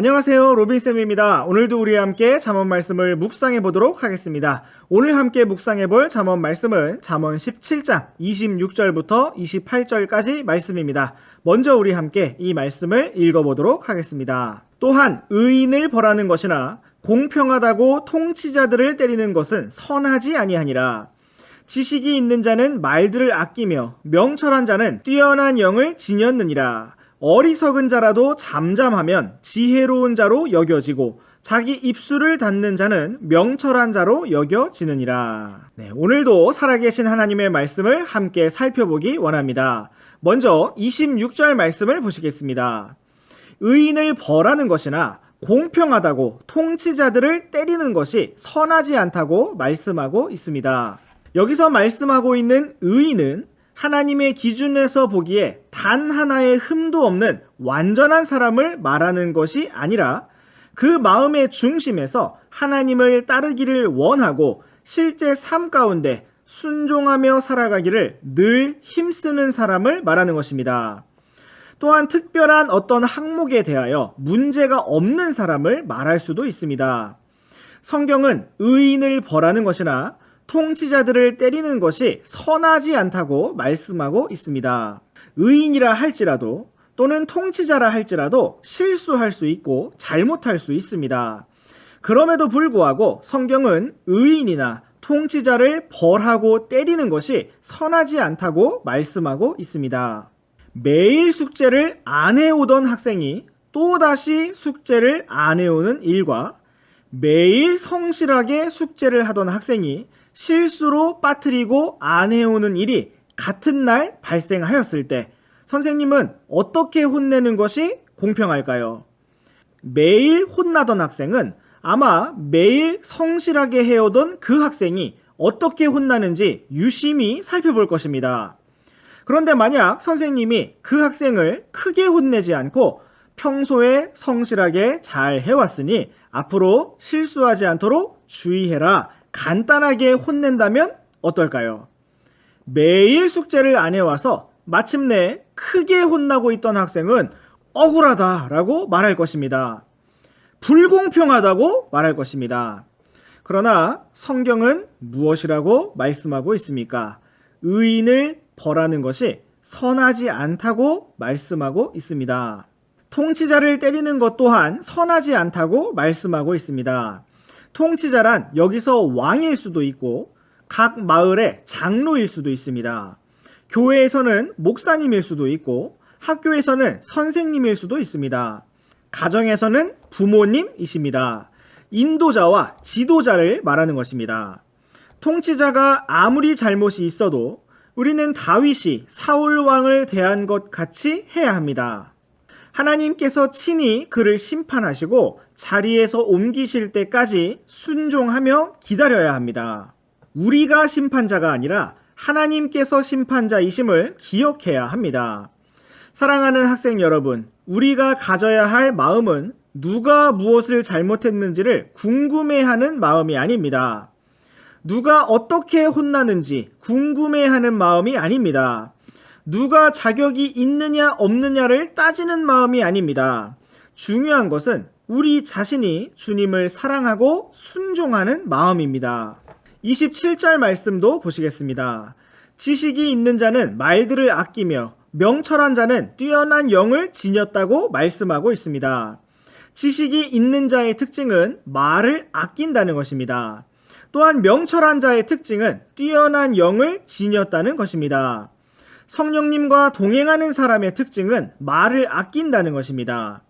안녕하세요, 로빈쌤입니다. 오늘도 우리 함께 잠언 말씀을 묵상해 보도록 하겠습니다. 오늘 함께 묵상해 볼 잠언 말씀은 잠언 17장 26절부터 28절까지 말씀입니다. 먼저 우리 함께 이 말씀을 읽어보도록 하겠습니다. 또한 의인을 벌하는 것이나 공평하다고 통치자들을 때리는 것은 선하지 아니하니라. 지식이 있는 자는 말들을 아끼며 명철한 자는 뛰어난 영을 지녔느니라. 어리석은 자라도 잠잠하면 지혜로운 자로 여겨지고 자기 입술을 닫는 자는 명철한 자로 여겨지느니라. 오늘도 살아계신 하나님의 말씀을 함께 살펴보기 원합니다. 먼저 26절 말씀을 보시겠습니다. 의인을 벌하는 것이나 공평하다고 통치자들을 때리는 것이 선하지 않다고 말씀하고 있습니다. 여기서 말씀하고 있는 의인은 하나님의 기준에서 보기에 단 하나의 흠도 없는 완전한 사람을 말하는 것이 아니라 그 마음의 중심에서 하나님을 따르기를 원하고 실제 삶 가운데 순종하며 살아가기를 늘 힘쓰는 사람을 말하는 것입니다. 또한 특별한 어떤 항목에 대하여 문제가 없는 사람을 말할 수도 있습니다. 성경은 의인을 벌하는 것이나 통치자들을 때리는 것이 선하지 않다고 말씀하고 있습니다. 의인이라 할지라도 또는 통치자라 할지라도 실수할 수 있고 잘못할 수 있습니다. 그럼에도 불구하고 성경은 의인이나 통치자를 벌하고 때리는 것이 선하지 않다고 말씀하고 있습니다. 매일 숙제를 안 해오던 학생이 또다시 숙제를 안 해오는 일과 매일 성실하게 숙제를 하던 학생이 실수로 빠뜨리고 안 해오는 일이 같은 날 발생하였을 때 선생님은 어떻게 혼내는 것이 공평할까요? 매일 혼나던 학생은 아마 매일 성실하게 해오던 그 학생이 어떻게 혼나는지 유심히 살펴볼 것입니다. 그런데 만약 선생님이 그 학생을 크게 혼내지 않고 평소에 성실하게 잘 해왔으니 앞으로 실수하지 않도록 주의해라, 간단하게 혼낸다면 어떨까요? 매일 숙제를 안 해와서 마침내 크게 혼나고 있던 학생은 억울하다라고 말할 것입니다. 불공평하다고 말할 것입니다. 그러나 성경은 무엇이라고 말씀하고 있습니까? 의인을 벌하는 것이 선하지 않다고 말씀하고 있습니다. 통치자를 때리는 것 또한 선하지 않다고 말씀하고 있습니다. 통치자란 여기서 왕일 수도 있고 각 마을의 장로일 수도 있습니다. 교회에서는 목사님일 수도 있고 학교에서는 선생님일 수도 있습니다. 가정에서는 부모님이십니다. 인도자와 지도자를 말하는 것입니다. 통치자가 아무리 잘못이 있어도 우리는 다윗이 사울 왕을 대한 것 같이 해야 합니다. 하나님께서 친히 그를 심판하시고 자리에서 옮기실 때까지 순종하며 기다려야 합니다. 우리가 심판자가 아니라 하나님께서 심판자이심을 기억해야 합니다. 사랑하는 학생 여러분, 우리가 가져야 할 마음은 누가 무엇을 잘못했는지를 궁금해하는 마음이 아닙니다. 누가 어떻게 혼나는지 궁금해하는 마음이 아닙니다. 누가 자격이 있느냐 없느냐를 따지는 마음이 아닙니다. 중요한 것은 우리 자신이 주님을 사랑하고 순종하는 마음입니다. 27절 말씀도 보시겠습니다. 지식이 있는 자는 말들을 아끼며 명철한 자는 뛰어난 영을 지녔다고 말씀하고 있습니다. 지식이 있는 자의 특징은 말을 아낀다는 것입니다. 또한 명철한 자의 특징은 뛰어난 영을 지녔다는 것입니다. 성령님과 동행하는 사람의 특징은 말을 아낀다는 것입니다.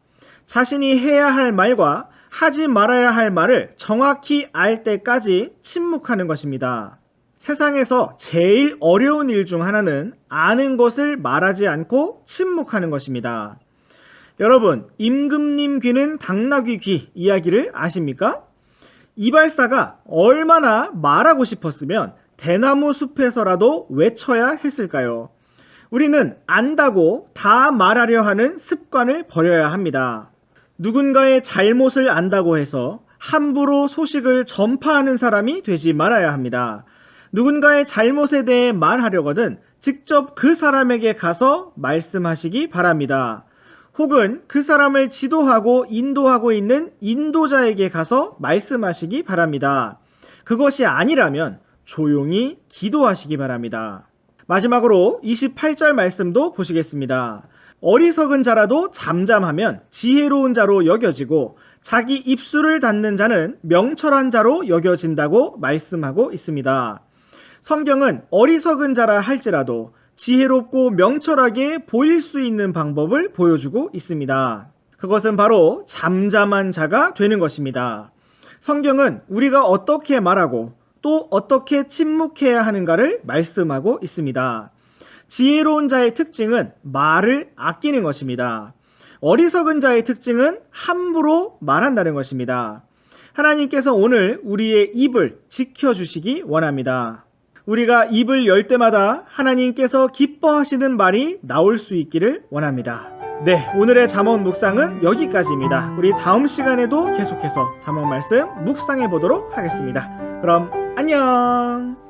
자신이 해야 할 말과 하지 말아야 할 말을 정확히 알 때까지 침묵하는 것입니다. 세상에서 제일 어려운 일 중 하나는 아는 것을 말하지 않고 침묵하는 것입니다. 여러분, 임금님 귀는 당나귀 귀 이야기를 아십니까? 이발사가 얼마나 말하고 싶었으면 대나무 숲에서라도 외쳐야 했을까요? 우리는 안다고 다 말하려 하는 습관을 버려야 합니다. 누군가의 잘못을 안다고 해서 함부로 소식을 전파하는 사람이 되지 말아야 합니다. 누군가의 잘못에 대해 말하려거든 직접 그 사람에게 가서 말씀하시기 바랍니다. 혹은 그 사람을 지도하고 인도하고 있는 인도자에게 가서 말씀하시기 바랍니다. 그것이 아니라면 조용히 기도하시기 바랍니다. 마지막으로 28절 말씀도 보시겠습니다. 어리석은 자라도 잠잠하면 지혜로운 자로 여겨지고 자기 입술을 닫는 자는 명철한 자로 여겨진다고 말씀하고 있습니다. 성경은 어리석은 자라 할지라도 지혜롭고 명철하게 보일 수 있는 방법을 보여주고 있습니다. 그것은 바로 잠잠한 자가 되는 것입니다. 성경은 우리가 어떻게 말하고 또 어떻게 침묵해야 하는가를 말씀하고 있습니다. 지혜로운 자의 특징은 말을 아끼는 것입니다. 어리석은 자의 특징은 함부로 말한다는 것입니다. 하나님께서 오늘 우리의 입을 지켜주시기 원합니다. 우리가 입을 열 때마다 하나님께서 기뻐하시는 말이 나올 수 있기를 원합니다. 네, 오늘의 잠언 묵상은 여기까지입니다. 우리 다음 시간에도 계속해서 잠언 말씀 묵상해 보도록 하겠습니다. 그럼 안녕!